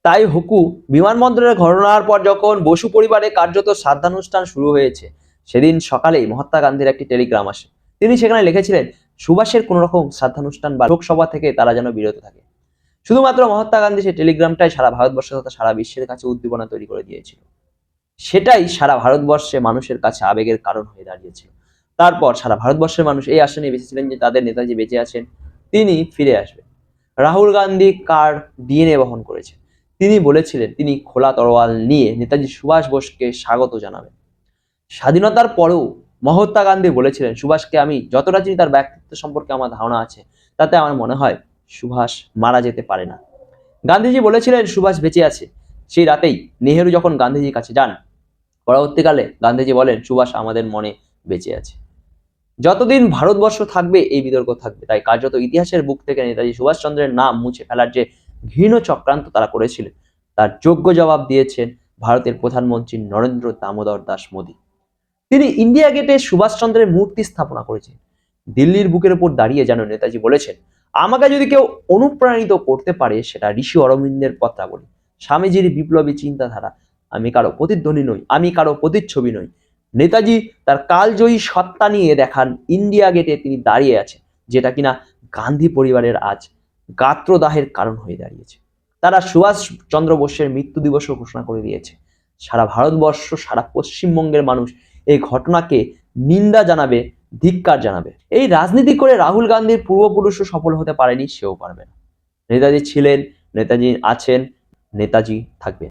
তাই হকু বিমানবন্দরের ঘটনার পর যখন বসু পরিবারে কার্যত শ্রাদ্ধানুষ্ঠান শুরু হয়েছে, সেদিন সকালেই মহাত্মা গান্ধীর একটি টেলিগ্রাম আসে। তিনি সেখানে লিখেছিলেন সুভাষের কোন রকম শ্রাদ্ধানুষ্ঠান বা লোকসভা থেকে তারা যেন বিরত থাকে। শুধুমাত্র মহাত্মা গান্ধী সেই টেলিগ্রামটাই সারা ভারতবর্ষ তথা সারা বিশ্বের কাছে উদ্দীপনা তৈরি করে দিয়েছিল। সেটাই সারা ভারতবর্ষে মানুষের কাছে আবেগের কারণ হয়ে দাঁড়িয়েছিল। তারপর সারা ভারতবর্ষের মানুষ এই আশা নিয়ে বেঁচেছিলেন যে তাদের নেতাজি বেঁচে আছেন, তিনি ফিরে আসবেন। রাহুল গান্ধী কার ডিএনএ বহন করেছেন, তিনি বলেছিলেন তিনি খোলা তরোয়াল নিয়ে নেতাজি সুভাষ বোসকে স্বাগত জানাবেন। স্বাধীনতার পরেও মহাত্মা গান্ধী বলেছিলেন সুভাষকে আমি যতটা চিনি তার ব্যক্তিত্ব সম্পর্কে আমার ধারণা আছে, তাতে আমার মনে হয় সুভাষ মারা যেতে পারে না। গান্ধীজি বলেছিলেন সুভাষ বেঁচে আছে। সেই রাতেই নেহেরু যখন গান্ধীজির কাছে যান, পরবর্তীকালে গান্ধীজি বলেন সুভাষ আমাদের মনে বেঁচে আছে। যতদিন ভারতবর্ষ থাকবে এই বিতর্ক থাকবে। তাই কার্যত ইতিহাসের বুক থেকে নেতাজি সুভাষচন্দ্রের নাম মুছে ফেলার যে ঘৃণ চক্রান্ত তারা করেছিলেন, তার যোগ্য জবাব দিয়েছেন ভারতের প্রধানমন্ত্রী নরেন্দ্র দামোদর দাস মোদী। তিনি ইন্ডিয়া গেটে সুভাষচন্দ্রের মূর্তি স্থাপনা করেছেন। দিল্লির বুকের উপর দাঁড়িয়ে যেন নেতাজি বলেছেন, আমাকে যদি কেউ অনুপ্রাণিত করতে পারে সেটা ঋষি অরবিন্দের পত্রাবলী, স্বামীজির বিপ্লবী চিন্তাধারা। আমি কারো প্রতিধ্বনি নই, আমি কারো প্রতিচ্ছবি নই। নেতাজি তার কালজয়ী সত্তা নিয়ে দেখান ইন্ডিয়া গেটে তিনি দাঁড়িয়ে আছেন, যেটা কিনা গান্ধী পরিবারের আজ গাত্রদাহের কারণ হয়ে দাঁড়িয়েছে। তারা সুভাষ চন্দ্র বোসের মৃত্যু দিবসও ঘোষণা করে দিয়েছে। সারা ভারতবর্ষ, সারা পশ্চিমবঙ্গের মানুষ এই ঘটনাকে নিন্দা জানাবে, ধিক্কার জানাবে। এই রাজনীতি করে রাহুল গান্ধীর পূর্বপুরুষও সফল হতে পারেনি, সেও পারবে না। নেতাজি ছিলেন, নেতাজি আছেন, নেতাজি থাকবেন।